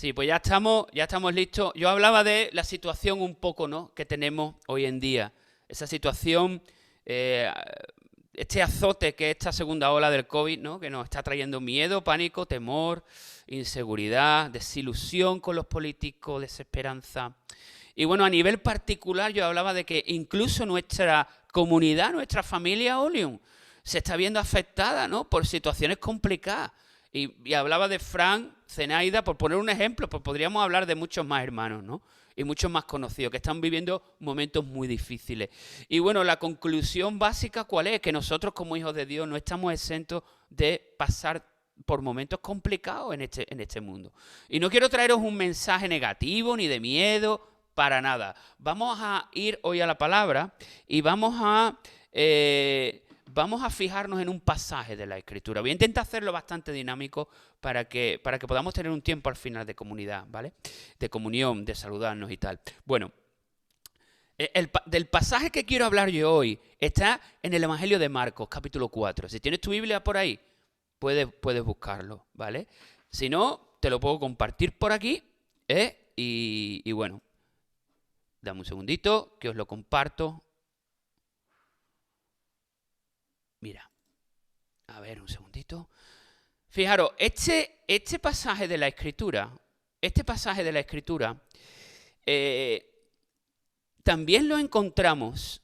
Sí, pues ya estamos listos. Yo hablaba de la situación un poco, ¿no?, que tenemos hoy en día. Esa situación, eh, este azote que es esta segunda ola del COVID, ¿no?, que nos está trayendo miedo, pánico, temor, inseguridad, desilusión con los políticos, desesperanza. Y bueno, a nivel particular yo hablaba de que incluso nuestra comunidad, nuestra familia Olium, se está viendo afectada, ¿no?, por situaciones complicadas. Y hablaba de Fran, Zenaida, por poner un ejemplo, pues podríamos hablar de muchos más hermanos, ¿no? Y muchos más conocidos, que están viviendo momentos muy difíciles. Y bueno, la conclusión básica, ¿cuál es? Que nosotros como hijos de Dios no estamos exentos de pasar por momentos complicados en este mundo. Y no quiero traeros un mensaje negativo ni de miedo, para nada. Vamos a ir hoy a la palabra y vamos a fijarnos en un pasaje de la Escritura. Voy a intentar hacerlo bastante dinámico para que podamos tener un tiempo al final de comunidad, ¿vale? De comunión, de saludarnos y tal. Bueno, del pasaje que quiero hablar yo hoy está en el Evangelio de Marcos, capítulo 4. Si tienes tu Biblia por ahí, puedes buscarlo, ¿vale? Si no, te lo puedo compartir por aquí, y bueno, dame un segundito que os lo comparto. Mira, a ver, un segundito. Fijaros, este pasaje de la Escritura, también lo encontramos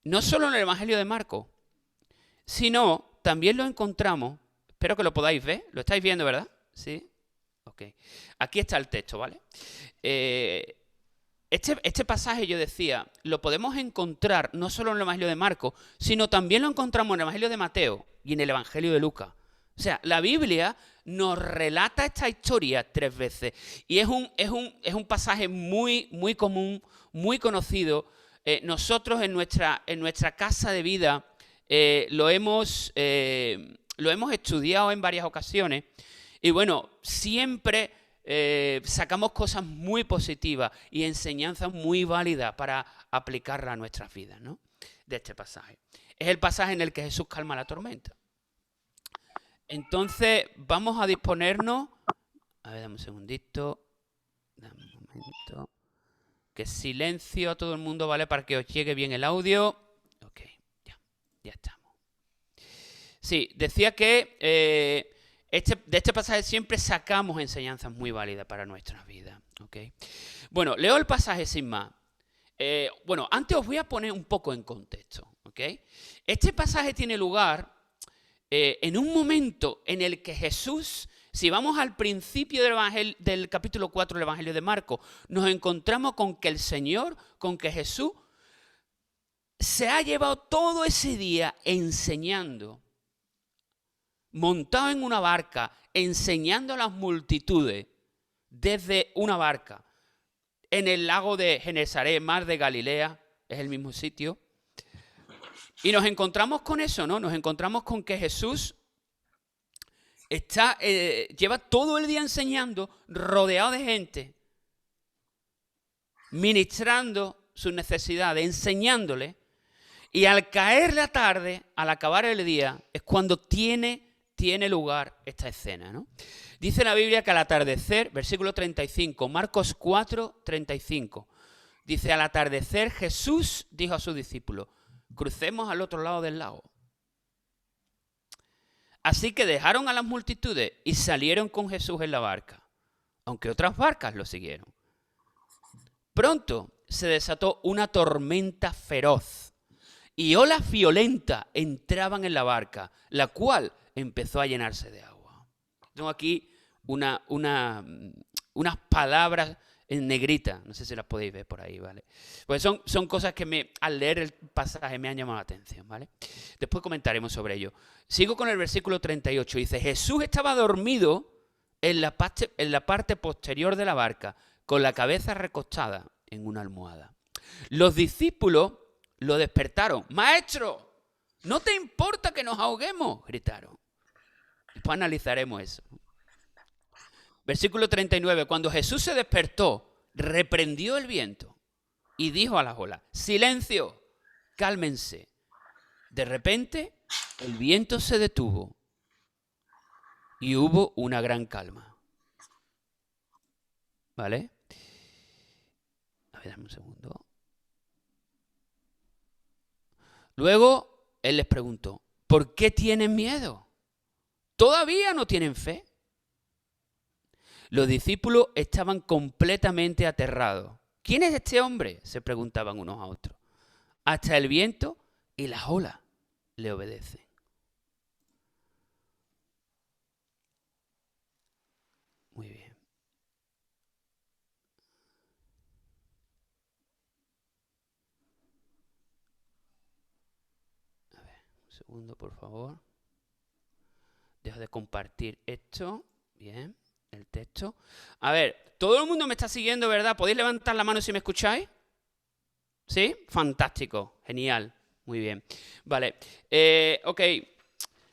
no solo en el Evangelio de Marcos, sino también lo encontramos, espero que lo podáis ver, lo estáis viendo, ¿verdad? Sí, ok. Aquí está el texto, ¿vale? Este pasaje, yo decía, lo podemos encontrar no solo en el Evangelio de Marcos, sino también lo encontramos en el Evangelio de Mateo y en el Evangelio de Lucas. O sea, la Biblia nos relata esta historia 3 veces. Y es un pasaje muy, muy común, muy conocido. Nosotros en nuestra casa de vida lo hemos estudiado en varias ocasiones. Y bueno, siempre sacamos cosas muy positivas y enseñanzas muy válidas para aplicarlas a nuestras vidas, ¿no?, de este pasaje. Es el pasaje en el que Jesús calma la tormenta. Entonces, vamos a disponernos. A ver, dame un segundito. Dame un momento. Que silencio a todo el mundo, ¿vale? Para que os llegue bien el audio. Ok, ya estamos. Sí, decía que de este pasaje siempre sacamos enseñanzas muy válidas para nuestras vidas. ¿Okay? Bueno, leo el pasaje sin más. Bueno, antes os voy a poner un poco en contexto. ¿Okay? Este pasaje tiene lugar en un momento en el que Jesús, si vamos al principio del capítulo 4 del Evangelio de Marcos, nos encontramos con que el Señor, con que Jesús se ha llevado todo ese día enseñando, montado en una barca, enseñando a las multitudes desde una barca en el lago de Genesaret, mar de Galilea, es el mismo sitio. Y nos encontramos con eso, ¿no? Nos encontramos con que Jesús lleva todo el día enseñando, rodeado de gente, ministrando sus necesidades, enseñándole. Y al caer la tarde, al acabar el día, es cuando tiene lugar esta escena, ¿no? Dice la Biblia que al atardecer, versículo 35, Marcos 4, 35, dice: al atardecer Jesús dijo a sus discípulos: crucemos al otro lado del lago. Así que dejaron a las multitudes y salieron con Jesús en la barca, aunque otras barcas lo siguieron. Pronto se desató una tormenta feroz y olas violentas entraban en la barca, la cual empezó a llenarse de agua. Tengo aquí unas palabras en negrita, no sé si las podéis ver por ahí, ¿vale? Pues son cosas que al leer el pasaje me han llamado la atención, ¿vale? Después comentaremos sobre ello. Sigo con el versículo 38, dice: Jesús estaba dormido en la parte posterior de la barca, con la cabeza recostada en una almohada. Los discípulos lo despertaron. ¡Maestro! ¿No te importa que nos ahoguemos?, gritaron. Después analizaremos eso. Versículo 39. Cuando Jesús se despertó, reprendió el viento y dijo a las olas: ¡silencio! ¡Cálmense! De repente, el viento se detuvo y hubo una gran calma. ¿vale? A ver, dame un segundo. Luego, él les preguntó, ¿por qué tienen miedo? ¿Todavía no tienen fe? Los discípulos estaban completamente aterrados. ¿Quién es este hombre?, se preguntaban unos a otros. Hasta el viento y las olas le obedecen. Muy bien. A ver, un segundo, por favor. Dejo de compartir esto. Bien, el texto. A ver, todo el mundo me está siguiendo, ¿verdad? ¿Podéis levantar la mano si me escucháis? ¿Sí? Fantástico, genial, muy bien. Vale, ok.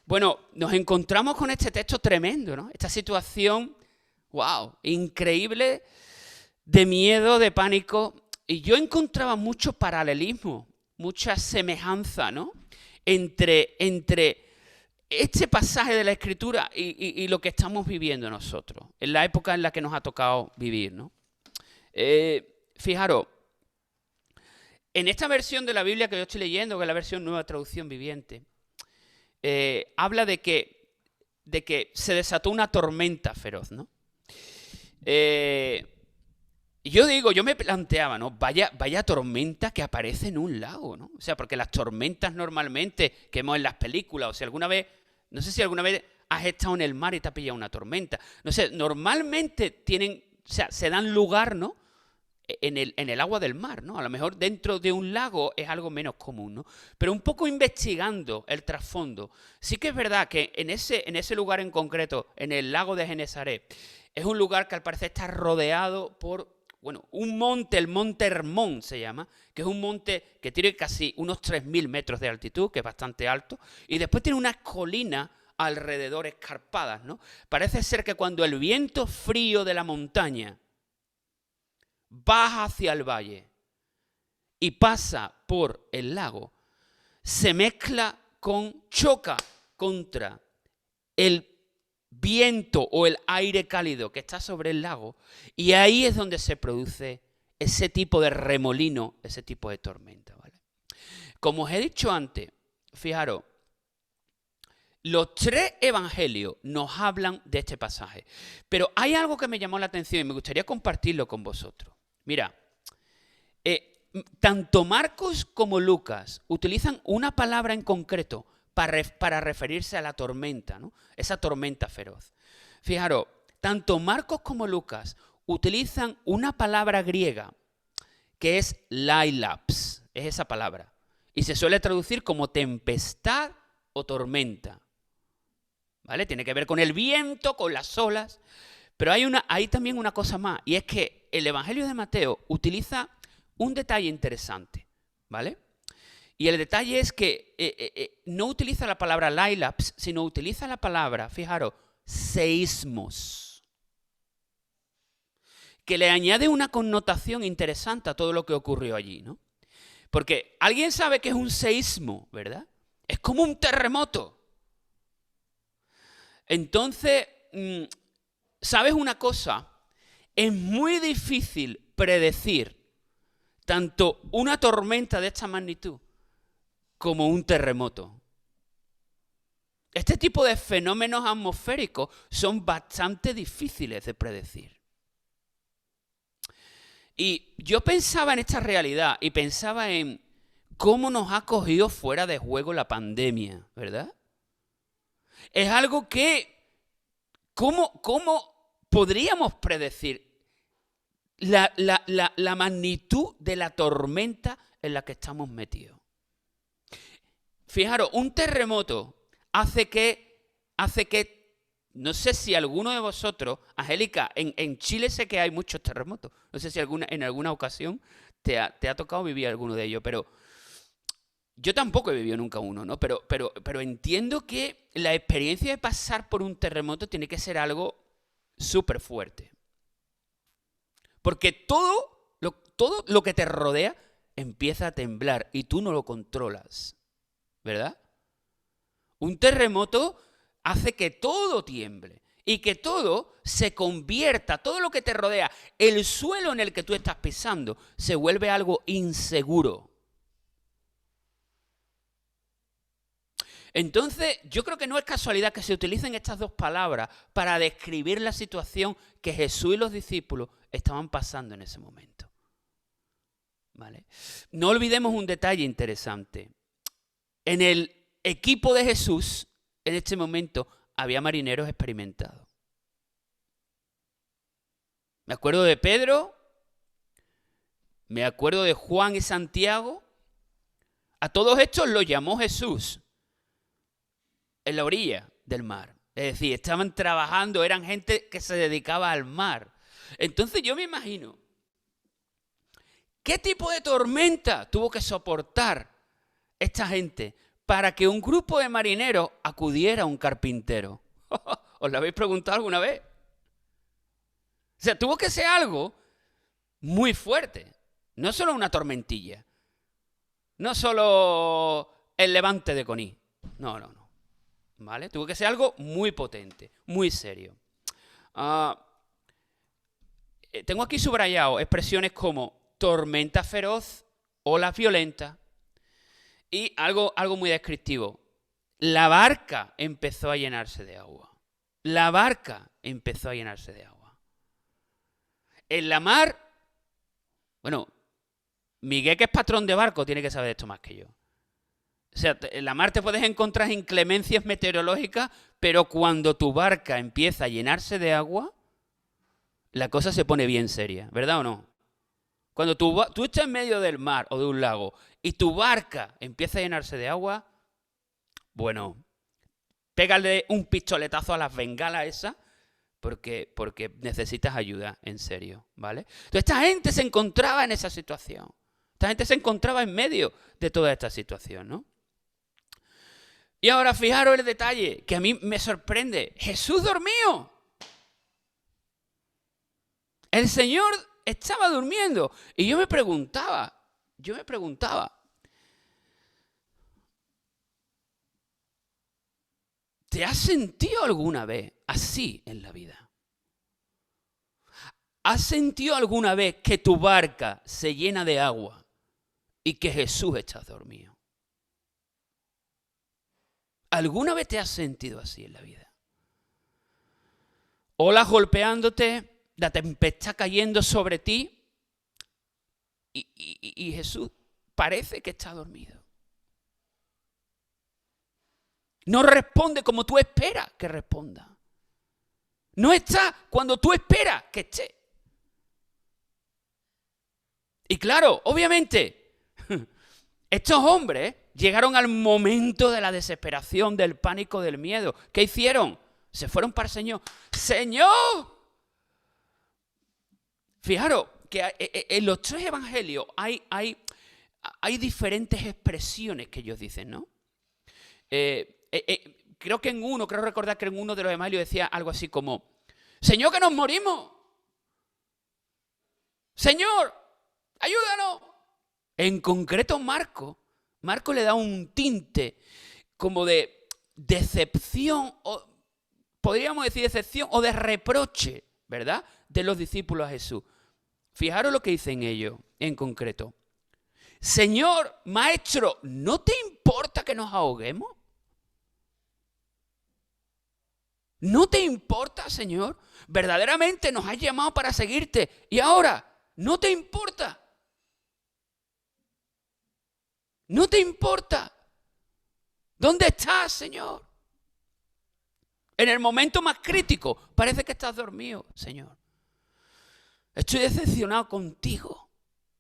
Bueno, nos encontramos con este texto tremendo, ¿no? Esta situación, wow, increíble, de miedo, de pánico. Y yo encontraba mucho paralelismo, mucha semejanza, ¿no? Entre este pasaje de la Escritura y lo que estamos viviendo nosotros, en la época en la que nos ha tocado vivir, ¿no? Fijaros, en esta versión de la Biblia que yo estoy leyendo, que es la versión Nueva Traducción Viviente, habla de que se desató una tormenta feroz, ¿no? Yo me planteaba, ¿no? Vaya tormenta que aparece en un lago, ¿no? O sea, porque las tormentas normalmente que vemos en las películas, o sea, no sé si alguna vez has estado en el mar y te ha pillado una tormenta. No sé, normalmente se dan lugar, ¿no? En el agua del mar, ¿no? A lo mejor dentro de un lago es algo menos común, ¿no? Pero un poco investigando el trasfondo, sí que es verdad que en ese lugar en concreto, en el lago de Genesaret, es un lugar que al parecer está rodeado por, bueno, un monte, el Monte Hermón se llama, que es un monte que tiene casi unos 3.000 metros de altitud, que es bastante alto, y después tiene unas colinas alrededor escarpadas, ¿no? Parece ser que cuando el viento frío de la montaña baja hacia el valle y pasa por el lago, choca contra el viento o el aire cálido que está sobre el lago, y ahí es donde se produce ese tipo de remolino, ese tipo de tormenta, ¿vale? Como os he dicho antes, fijaros, los 3 evangelios nos hablan de este pasaje, pero hay algo que me llamó la atención y me gustaría compartirlo con vosotros. Mira, tanto Marcos como Lucas utilizan una palabra en concreto para referirse a la tormenta, ¿no? Esa tormenta feroz. Fijaros, tanto Marcos como Lucas utilizan una palabra griega que es lailaps, es esa palabra, y se suele traducir como tempestad o tormenta, ¿vale? Tiene que ver con el viento, con las olas, pero hay también una cosa más, y es que el Evangelio de Mateo utiliza un detalle interesante, ¿vale? Y el detalle es que no utiliza la palabra lailaps, sino utiliza la palabra, fijaros, seísmos, que le añade una connotación interesante a todo lo que ocurrió allí, ¿no? Porque alguien sabe que es un seísmo, ¿verdad? Es como un terremoto. Entonces, ¿sabes una cosa? Es muy difícil predecir tanto una tormenta de esta magnitud como un terremoto. Este tipo de fenómenos atmosféricos son bastante difíciles de predecir. Y yo pensaba en esta realidad y pensaba en cómo nos ha cogido fuera de juego la pandemia, ¿verdad? Es algo que, ¿cómo podríamos predecir la magnitud de la tormenta en la que estamos metidos? Fijaros, un terremoto hace que, no sé si alguno de vosotros, Angélica, en Chile sé que hay muchos terremotos, no sé si en alguna ocasión te ha tocado vivir alguno de ellos, pero yo tampoco he vivido nunca uno, ¿no? Pero entiendo que la experiencia de pasar por un terremoto tiene que ser algo súper fuerte. Porque todo lo que te rodea empieza a temblar y tú no lo controlas, ¿verdad? Un terremoto hace que todo tiemble. y que todo se convierta, todo lo que te rodea, el suelo en el que tú estás pisando, se vuelve algo inseguro. Entonces, yo creo que no es casualidad que se utilicen estas dos palabras para describir la situación que Jesús y los discípulos estaban pasando en ese momento. ¿Vale? No olvidemos un detalle interesante. En el equipo de Jesús, en este momento, había marineros experimentados. Me acuerdo de Pedro, me acuerdo de Juan y Santiago. A todos estos los llamó Jesús en la orilla del mar. Es decir, estaban trabajando, eran gente que se dedicaba al mar. Entonces yo me imagino, ¿qué tipo de tormenta tuvo que soportar esta gente para que un grupo de marineros acudiera a un carpintero? ¿Os lo habéis preguntado alguna vez? O sea, tuvo que ser algo muy fuerte. No solo una tormentilla. No solo el levante de Coní. No. ¿Vale? Tuvo que ser algo muy potente, muy serio. Tengo aquí subrayado expresiones como tormenta feroz, olas violentas y algo muy descriptivo. La barca empezó a llenarse de agua. La barca empezó a llenarse de agua. En la mar, bueno, Miguel, que es patrón de barco, tiene que saber esto más que yo. O sea, en la mar te puedes encontrar inclemencias meteorológicas, pero cuando tu barca empieza a llenarse de agua, la cosa se pone bien seria, ¿verdad o no? Cuando tú estás en medio del mar o de un lago y tu barca empieza a llenarse de agua, bueno, pégale un pistoletazo a las bengalas esas porque necesitas ayuda, en serio, ¿vale? Entonces esta gente se encontraba en esa situación. Esta gente se encontraba en medio de toda esta situación, ¿no? Y ahora fijaros el detalle que a mí me sorprende. Jesús dormió. El Señor estaba durmiendo. Y yo me preguntaba, ¿te has sentido alguna vez así en la vida? ¿Has sentido alguna vez que tu barca se llena de agua y que Jesús está dormido? ¿Alguna vez te has sentido así en la vida? Olas golpeándote, la tempestad cayendo sobre ti y Jesús parece que está dormido. No responde como tú esperas que responda. No está cuando tú esperas que esté. Y claro, obviamente, estos hombres llegaron al momento de la desesperación, del pánico, del miedo. ¿Qué hicieron? Se fueron para el Señor. ¡Señor! Fijaros que en los tres evangelios hay diferentes expresiones que ellos dicen, ¿no? Creo recordar que en uno de los evangelios decía algo así como, Señor, que nos morimos. Señor, ayúdanos. En concreto Marco le da un tinte como de decepción, o podríamos decir decepción o de reproche, ¿verdad? De los discípulos a Jesús. Fijaros lo que dicen ellos en concreto. Señor, maestro, ¿no te importa que nos ahoguemos? ¿No te importa, Señor? Verdaderamente nos has llamado para seguirte y ahora no te importa. ¿No te importa? ¿Dónde estás, Señor? En el momento más crítico, parece que estás dormido, Señor. Estoy decepcionado contigo.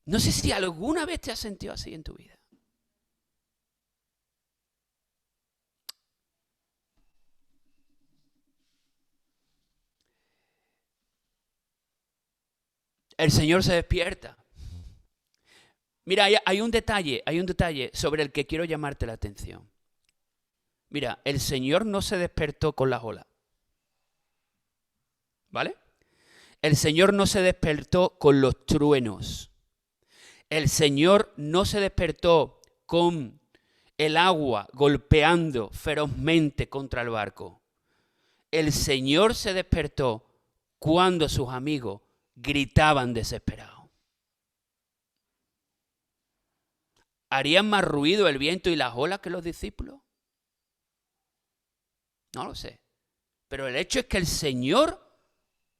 No sé si alguna vez te has sentido así en tu vida. El Señor se despierta. Mira, hay un detalle sobre el que quiero llamarte la atención. Mira, el Señor no se despertó con las olas. ¿Vale? El Señor no se despertó con los truenos. El Señor no se despertó con el agua golpeando ferozmente contra el barco. el Señor se despertó cuando sus amigos gritaban desesperados. ¿Harían más ruido el viento y las olas que los discípulos? No lo sé. Pero el hecho es que el Señor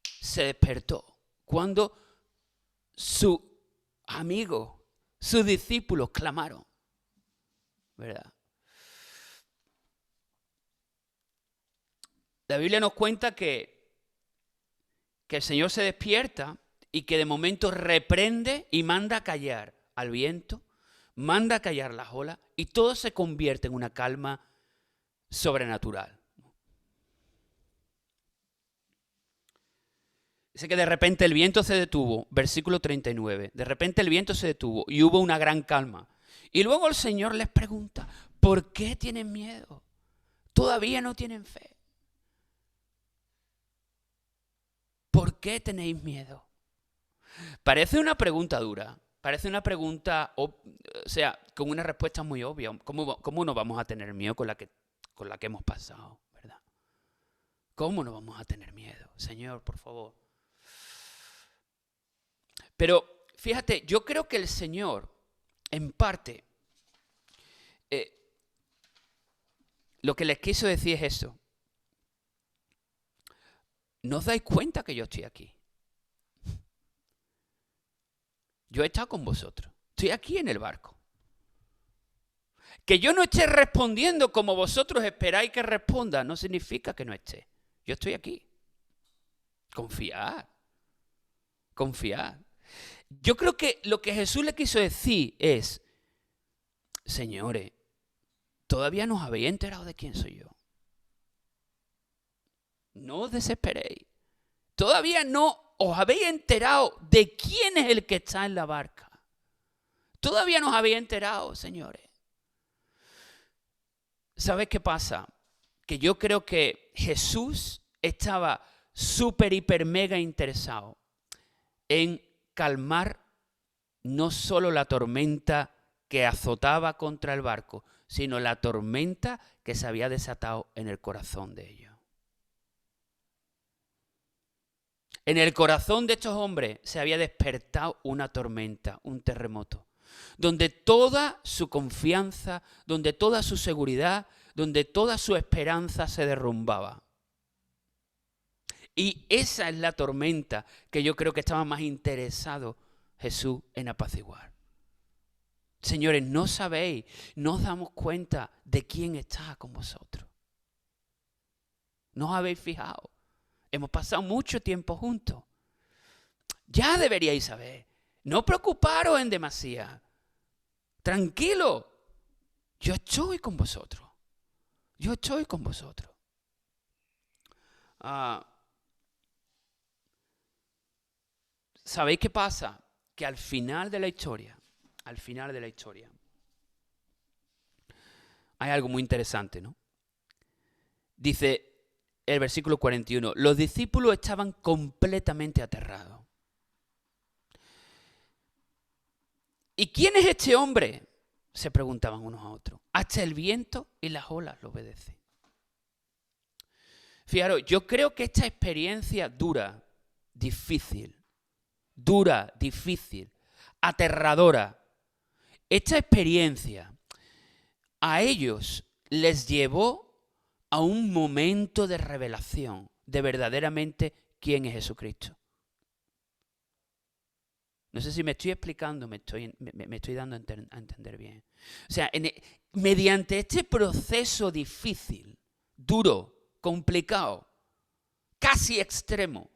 se despertó cuando sus amigos, sus discípulos clamaron, ¿verdad? La Biblia nos cuenta que el Señor se despierta y que de momento reprende y manda a callar al viento, manda a callar las olas y todo se convierte en una calma sobrenatural. Dice que de repente el viento se detuvo, versículo 39, de repente el viento se detuvo y hubo una gran calma. Y luego el Señor les pregunta, ¿por qué tienen miedo? ¿Todavía no tienen fe? ¿Por qué tenéis miedo? Parece una pregunta dura, parece una pregunta, o sea, con una respuesta muy obvia. ¿Cómo no vamos a tener miedo con la que hemos pasado, verdad? ¿Cómo no vamos a tener miedo? Señor, por favor. Pero fíjate, yo creo que el Señor, en parte, lo que les quiso decir es eso. ¿No os dais cuenta que yo estoy aquí? Yo he estado con vosotros. Estoy aquí en el barco. Que yo no esté respondiendo como vosotros esperáis que responda no significa que no esté. Yo estoy aquí. Confiad. Confiad. Yo creo que lo que Jesús le quiso decir es, señores, todavía no os habéis enterado de quién soy yo. No os desesperéis. Todavía no os habéis enterado de quién es el que está en la barca. Todavía no os habéis enterado, señores. ¿Sabes qué pasa? Que yo creo que Jesús estaba súper, hiper, mega interesado en calmar no solo la tormenta que azotaba contra el barco, sino la tormenta que se había desatado en el corazón de ellos. En el corazón de estos hombres se había despertado una tormenta, un terremoto, donde toda su confianza, donde toda su seguridad, donde toda su esperanza se derrumbaba. Y esa es la tormenta que yo creo que estaba más interesado Jesús en apaciguar. Señores, no sabéis, no os damos cuenta de quién está con vosotros. ¿No os habéis fijado? Hemos pasado mucho tiempo juntos. Ya deberíais saber. No preocuparos en demasía. Tranquilo. Yo estoy con vosotros. Yo estoy con vosotros. ¿Sabéis qué pasa? Que al final de la historia, hay algo muy interesante, ¿no? Dice el versículo 41, los discípulos estaban completamente aterrados. ¿Y quién es este hombre? Se preguntaban unos a otros. Hasta el viento y las olas lo obedecen. Fijaros, yo creo que esta experiencia difícil, aterradora, esta experiencia a ellos les llevó a un momento de revelación de verdaderamente quién es Jesucristo. No sé si me estoy explicando, me estoy dando a entender bien. O sea, mediante este proceso difícil, duro, complicado, casi extremo,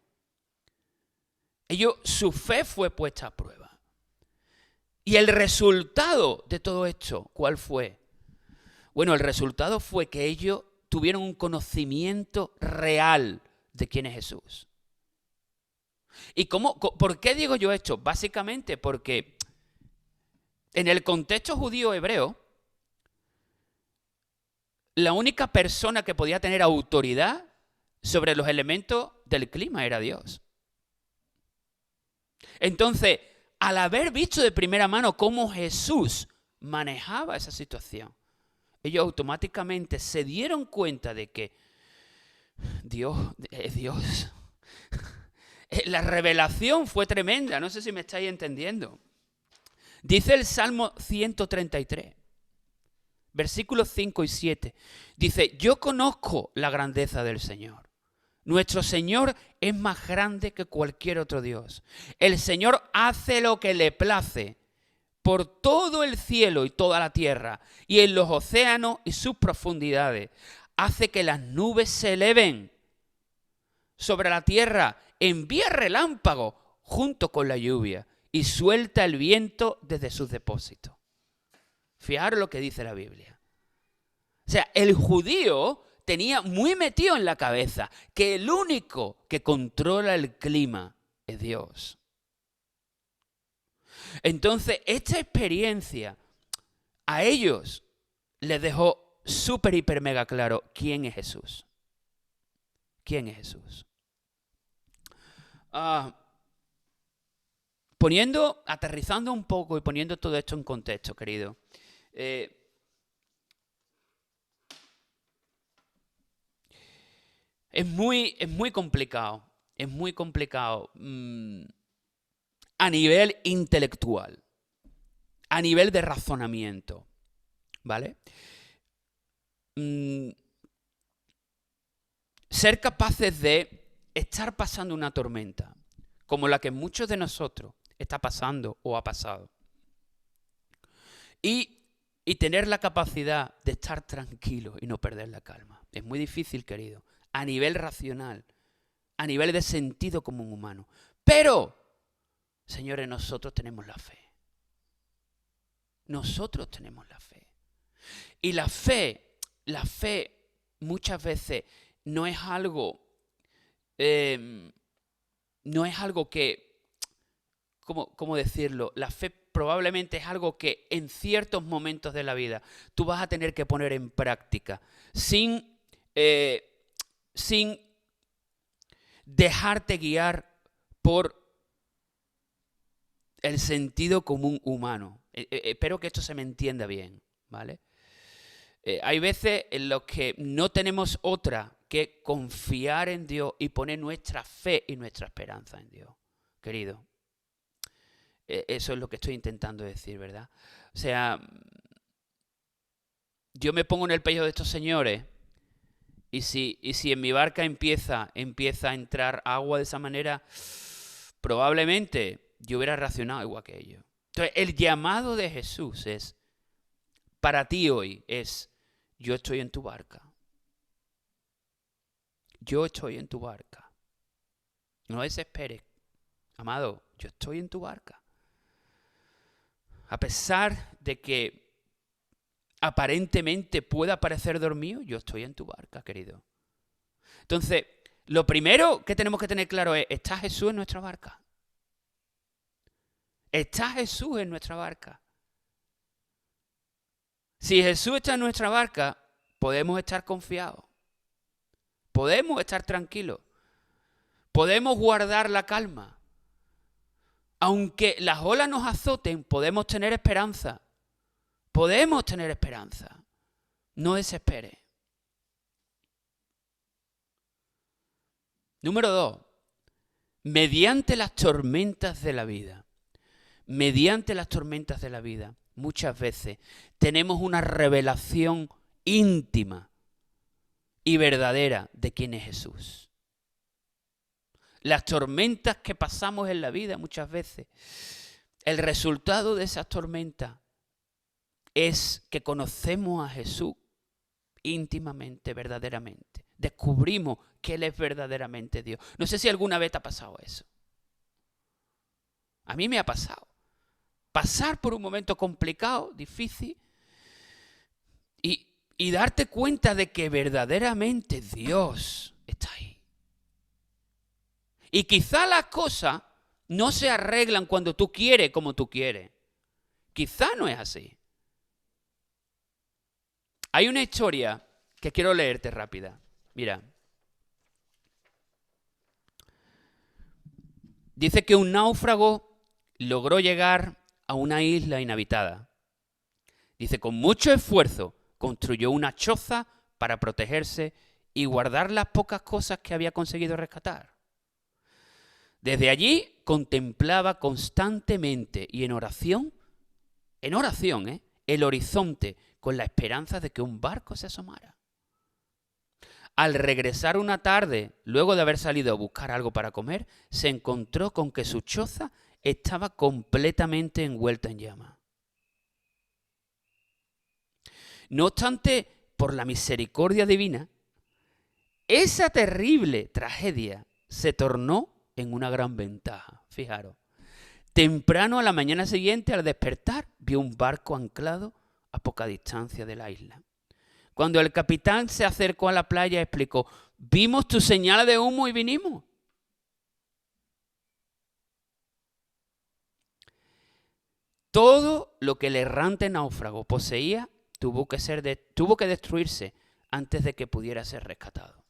su fe fue puesta a prueba. Y el resultado de todo esto, ¿cuál fue? Bueno, el resultado fue que ellos tuvieron un conocimiento real de quién es Jesús. ¿Y por qué digo yo esto? Básicamente porque en el contexto judío hebreo, la única persona que podía tener autoridad sobre los elementos del clima era Dios. Entonces, al haber visto de primera mano cómo Jesús manejaba esa situación, ellos automáticamente se dieron cuenta de que Dios es Dios. La revelación fue tremenda, no sé si me estáis entendiendo. Dice el Salmo 133, versículos 5 y 7. Dice, yo conozco la grandeza del Señor. Nuestro Señor es más grande que cualquier otro Dios. El Señor hace lo que le place por todo el cielo y toda la tierra, y en los océanos y sus profundidades. Hace que las nubes se eleven sobre la tierra, envía relámpagos junto con la lluvia y suelta el viento desde sus depósitos. Fijaros lo que dice la Biblia. O sea, el judío tenía muy metido en la cabeza que el único que controla el clima es Dios. Entonces, esta experiencia a ellos les dejó súper, hiper, mega claro quién es Jesús. ¿Quién es Jesús? Aterrizando un poco y poniendo todo esto en contexto, querido. Es muy complicado. Es muy complicado a nivel intelectual, a nivel de razonamiento, ¿vale? Ser capaces de estar pasando una tormenta, como la que muchos de nosotros está pasando o ha pasado, y tener la capacidad de estar tranquilo y no perder la calma. Es muy difícil, querido, a nivel racional, a nivel de sentido común humano. Pero, señores, nosotros tenemos la fe. Nosotros tenemos la fe. Y la fe muchas veces no es algo que, ¿cómo decirlo? La fe probablemente es algo que en ciertos momentos de la vida tú vas a tener que poner en práctica sin dejarte guiar por el sentido común humano. Espero que esto se me entienda bien, ¿vale? Hay veces en los que no tenemos otra que confiar en Dios y poner nuestra fe y nuestra esperanza en Dios, querido. Eso es lo que estoy intentando decir, ¿verdad? O sea, yo me pongo en el pellejo de estos señores y si en mi barca empieza a entrar agua de esa manera, probablemente yo hubiera reaccionado igual que ellos. Entonces, el llamado de Jesús es, para ti hoy, es, yo estoy en tu barca. Yo estoy en tu barca. No desesperes. Amado, yo estoy en tu barca. A pesar de que aparentemente pueda parecer dormido, yo estoy en tu barca, querido. Entonces, lo primero que tenemos que tener claro es, ¿está Jesús en nuestra barca? ¿Está Jesús en nuestra barca? Si Jesús está en nuestra barca, podemos estar confiados. Podemos estar tranquilos. Podemos guardar la calma. Aunque las olas nos azoten, podemos tener esperanza. Podemos tener esperanza. No desespere. Número 2. Mediante las tormentas de la vida. Mediante las tormentas de la vida, muchas veces tenemos una revelación íntima y verdadera de quién es Jesús. Las tormentas que pasamos en la vida muchas veces, el resultado de esas tormentas es que conocemos a Jesús íntimamente, verdaderamente. Descubrimos que Él es verdaderamente Dios. No sé si alguna vez te ha pasado eso. A mí me ha pasado. Pasar por un momento complicado, difícil, y darte cuenta de que verdaderamente Dios está ahí. Y quizá las cosas no se arreglan cuando tú quieres como tú quieres. Quizá no es así. Hay una historia que quiero leerte rápida. Mira. Dice que un náufrago logró llegar a una isla inhabitada. Dice, con mucho esfuerzo construyó una choza para protegerse y guardar las pocas cosas que había conseguido rescatar. Desde allí contemplaba constantemente y en oración, el horizonte con la esperanza de que un barco se asomara. Al regresar una tarde, luego de haber salido a buscar algo para comer, se encontró con que su choza estaba completamente envuelta en llamas. No obstante, por la misericordia divina, esa terrible tragedia se tornó en una gran ventaja. Fijaros, temprano a la mañana siguiente, al despertar, vio un barco anclado a poca distancia de la isla. Cuando el capitán se acercó a la playa, explicó: vimos tu señal de humo y vinimos. Todo lo que el errante náufrago poseía tuvo que destruirse antes de que pudiera ser rescatado.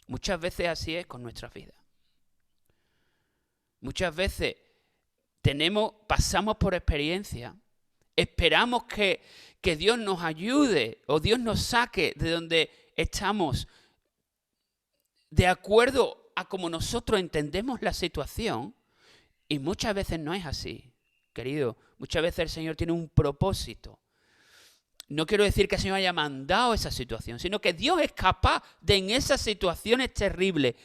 Muchas veces así es con nuestras vidas. Muchas veces pasamos por experiencia, esperamos que Dios nos ayude o Dios nos saque de donde estamos de acuerdo a cómo nosotros entendemos la situación, y muchas veces no es así, querido. Muchas veces el Señor tiene un propósito. No quiero decir que el Señor haya mandado esa situación, sino que Dios es capaz de, en esas situaciones terribles,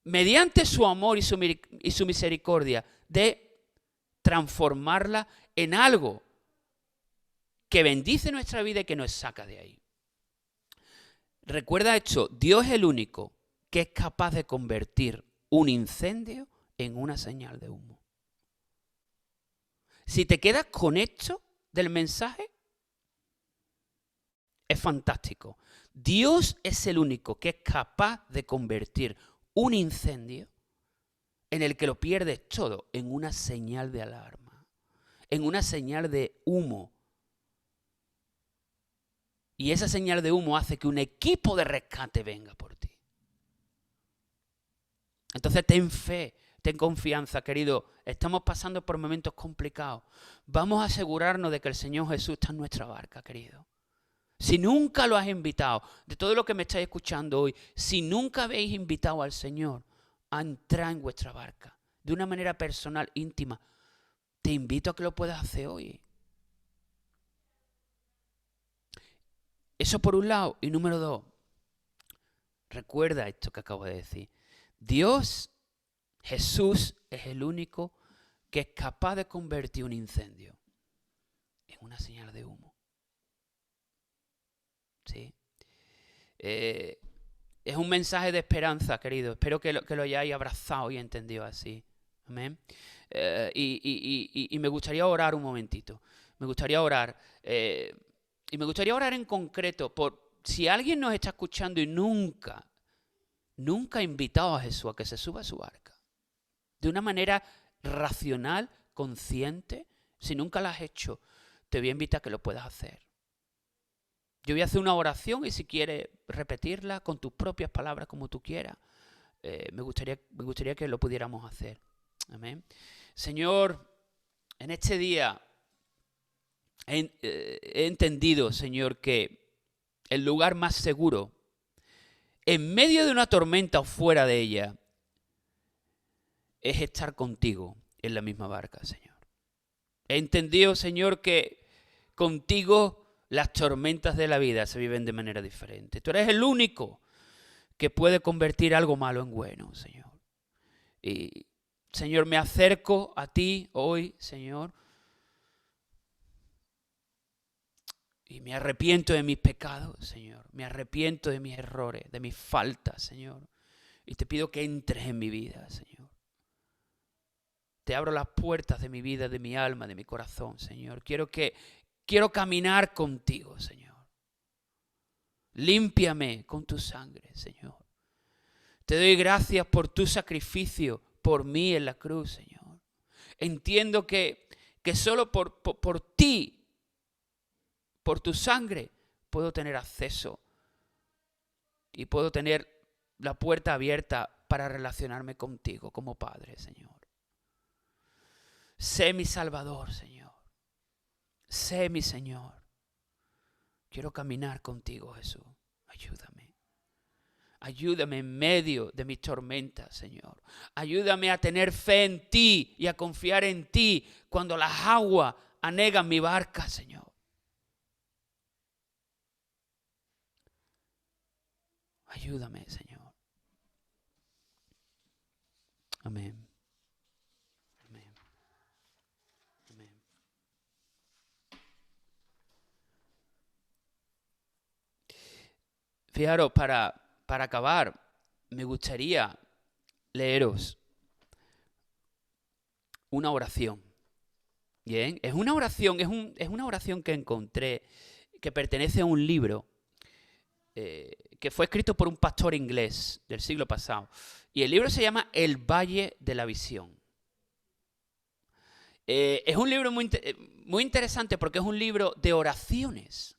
mediante su amor y su misericordia, de transformarla en algo que bendice nuestra vida y que nos saca de ahí. Recuerda esto: Dios es el único que es capaz de convertir un incendio en una señal de humo. Si te quedas con esto del mensaje, es fantástico. Dios es el único que es capaz de convertir un incendio en el que lo pierdes todo en una señal de alarma, en una señal de humo. Y esa señal de humo hace que un equipo de rescate venga por ti. Entonces ten fe, ten confianza, querido. Estamos pasando por momentos complicados. Vamos a asegurarnos de que el Señor Jesús está en nuestra barca, querido. Si nunca lo has invitado, de todo lo que me estáis escuchando hoy, si nunca habéis invitado al Señor a entrar en vuestra barca de una manera personal, íntima, te invito a que lo puedas hacer hoy. Eso por un lado. Y número 2, recuerda esto que acabo de decir. Dios, Jesús, es el único que es capaz de convertir un incendio en una señal de humo. ¿Sí? Es un mensaje de esperanza, querido. Espero que lo hayáis abrazado y entendido así. Amén. Y me gustaría orar un momentito. Me gustaría orar. Y me gustaría orar en concreto por si alguien nos está escuchando y nunca ha invitado a Jesús a que se suba a su barca. De una manera racional, consciente. Si nunca lo has hecho, te voy a invitar a que lo puedas hacer. Yo voy a hacer una oración y si quieres repetirla con tus propias palabras como tú quieras, me gustaría que lo pudiéramos hacer. Amén. Señor, en este día he entendido, Señor, que el lugar más seguro, en medio de una tormenta o fuera de ella, es estar contigo en la misma barca, Señor. He entendido, Señor, que contigo las tormentas de la vida se viven de manera diferente. Tú eres el único que puede convertir algo malo en bueno, Señor. Y, Señor, me acerco a ti hoy, Señor, y me arrepiento de mis pecados, Señor. Me arrepiento de mis errores, de mis faltas, Señor. Y te pido que entres en mi vida, Señor. Te abro las puertas de mi vida, de mi alma, de mi corazón, Señor. Quiero caminar contigo, Señor. Límpiame con tu sangre, Señor. Te doy gracias por tu sacrificio por mí en la cruz, Señor. Entiendo que solo por ti, por tu sangre, puedo tener acceso y puedo tener la puerta abierta para relacionarme contigo como Padre, Señor. Sé mi Salvador, Señor. Sé mi Señor. Quiero caminar contigo, Jesús. Ayúdame. Ayúdame en medio de mis tormentas, Señor. Ayúdame a tener fe en ti y a confiar en ti cuando las aguas anegan mi barca, Señor. Ayúdame, Señor. Amén. Amén. Amén. Fijaros, para acabar, me gustaría leeros una oración. Bien, es una oración, es una oración que encontré, que pertenece a un libro que fue escrito por un pastor inglés del siglo pasado. Y el libro se llama El Valle de la Visión. Es un libro muy interesante porque es un libro de oraciones,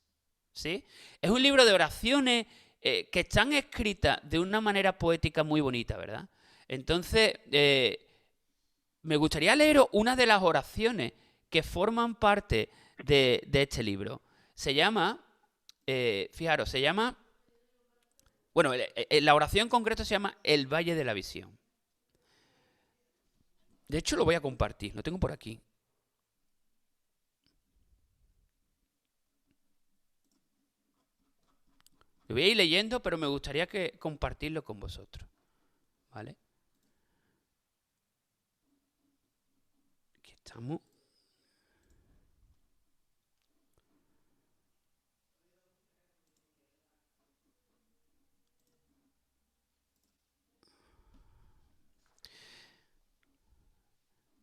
¿sí? Es un libro de oraciones que están escritas de una manera poética muy bonita, ¿verdad? Entonces, me gustaría leeros una de las oraciones que forman parte de este libro. Se llama, fijaros, se llama, bueno, la oración en concreto se llama El Valle de la Visión. De hecho, lo voy a compartir, lo tengo por aquí. Lo voy a ir leyendo, pero me gustaría compartirlo con vosotros. ¿Vale? Aquí estamos.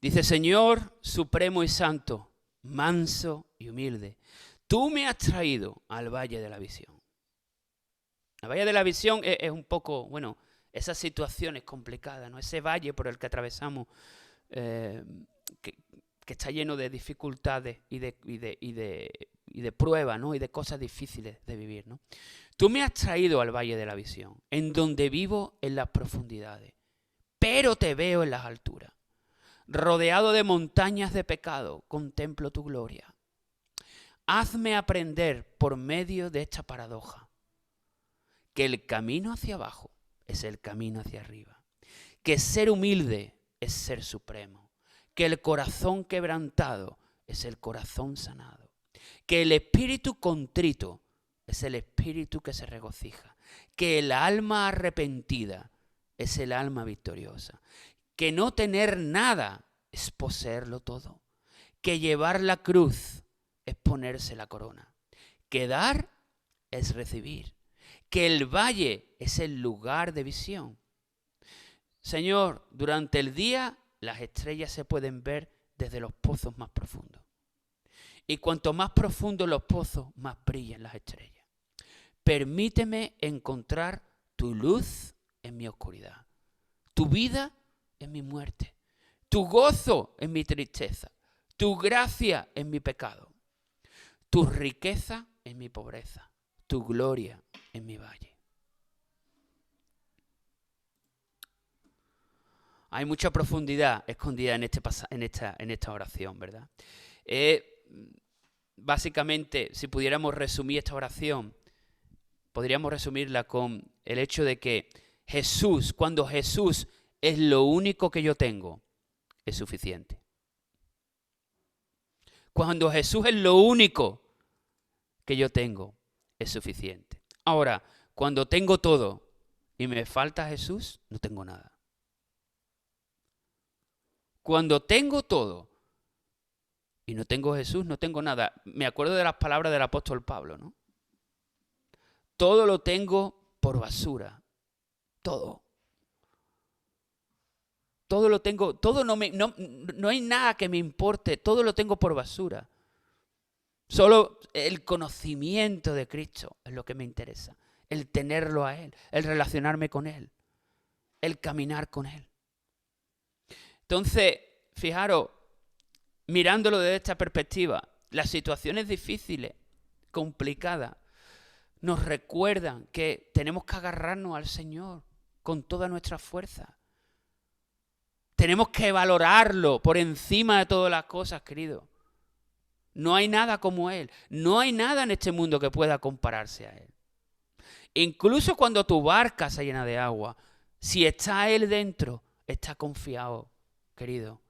Dice: Señor supremo y santo, manso y humilde, tú me has traído al Valle de la Visión. El Valle de la Visión es un poco, bueno, esas situaciones complicadas, ¿no? Ese valle por el que atravesamos, que está lleno de dificultades y de pruebas, ¿no? Y de cosas difíciles de vivir, ¿no? Tú me has traído al Valle de la Visión, en donde vivo en las profundidades, pero te veo en las alturas. Rodeado de montañas de pecado, contemplo tu gloria. Hazme aprender por medio de esta paradoja que el camino hacia abajo es el camino hacia arriba, que ser humilde es ser supremo, que el corazón quebrantado es el corazón sanado, que el espíritu contrito es el espíritu que se regocija, que el alma arrepentida es el alma victoriosa, que no tener nada es poseerlo todo, que llevar la cruz es ponerse la corona, que dar es recibir, que el valle es el lugar de visión. Señor, durante el día las estrellas se pueden ver desde los pozos más profundos. Y cuanto más profundos los pozos, más brillan las estrellas. Permíteme encontrar tu luz en mi oscuridad, tu vida en mi muerte, tu gozo en mi tristeza, tu gracia en mi pecado, tu riqueza en mi pobreza, tu gloria en mi valle. Hay mucha profundidad escondida en esta oración, ¿verdad? Básicamente, si pudiéramos resumir esta oración, podríamos resumirla con el hecho de que Jesús, cuando Jesús es lo único que yo tengo, es suficiente. Cuando Jesús es lo único que yo tengo, es suficiente. Ahora, cuando tengo todo y me falta Jesús, no tengo nada. Cuando tengo todo y no tengo Jesús, no tengo nada. Me acuerdo de las palabras del apóstol Pablo, ¿no? Todo lo tengo por basura. Todo. Todo lo tengo, todo no hay nada que me importe, todo lo tengo por basura. Solo el conocimiento de Cristo es lo que me interesa. El tenerlo a Él, el relacionarme con Él, el caminar con Él. Entonces, fijaros, mirándolo desde esta perspectiva, las situaciones difíciles, complicadas, nos recuerdan que tenemos que agarrarnos al Señor con toda nuestra fuerza. Tenemos que valorarlo por encima de todas las cosas, querido. No hay nada como Él. No hay nada en este mundo que pueda compararse a Él. Incluso cuando tu barca se llena de agua, si está Él dentro, está confiado, querido.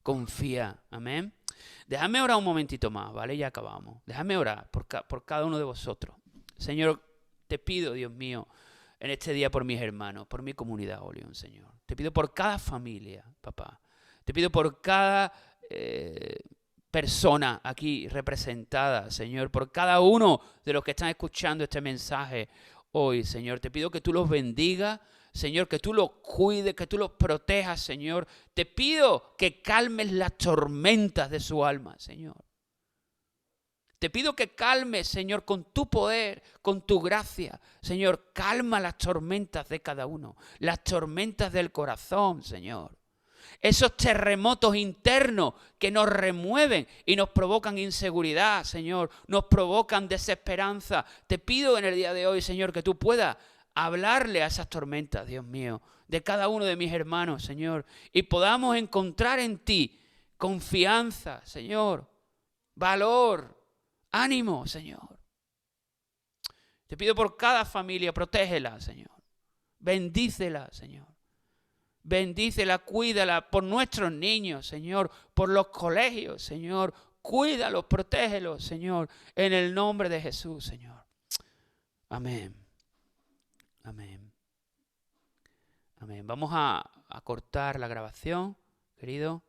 Confía. Amén. Déjame orar un momentito más, ¿vale? Ya acabamos. Déjame orar por cada uno de vosotros. Señor, te pido, Dios mío, en este día por mis hermanos, por mi comunidad, Olión, Señor. Te pido por cada familia, papá. Te pido por cada persona aquí representada, Señor. Por cada uno de los que están escuchando este mensaje hoy, Señor. Te pido que tú los bendigas, Señor, que tú los cuides, que tú los protejas, Señor. Te pido que calmes las tormentas de su alma, Señor. Te pido que calmes, Señor, con tu poder, con tu gracia. Señor, calma las tormentas de cada uno, las tormentas del corazón, Señor. Esos terremotos internos que nos remueven y nos provocan inseguridad, Señor, nos provocan desesperanza. Te pido en el día de hoy, Señor, que tú puedas hablarle a esas tormentas, Dios mío, de cada uno de mis hermanos, Señor, y podamos encontrar en ti confianza, Señor, valor, ánimo, Señor. Te pido por cada familia, protégela, Señor. Bendícela, Señor. Bendícela, cuídala por nuestros niños, Señor, por los colegios, Señor. Cuídalos, protégelos, Señor, en el nombre de Jesús, Señor. Amén. Amén. Amén. Vamos a cortar la grabación, querido.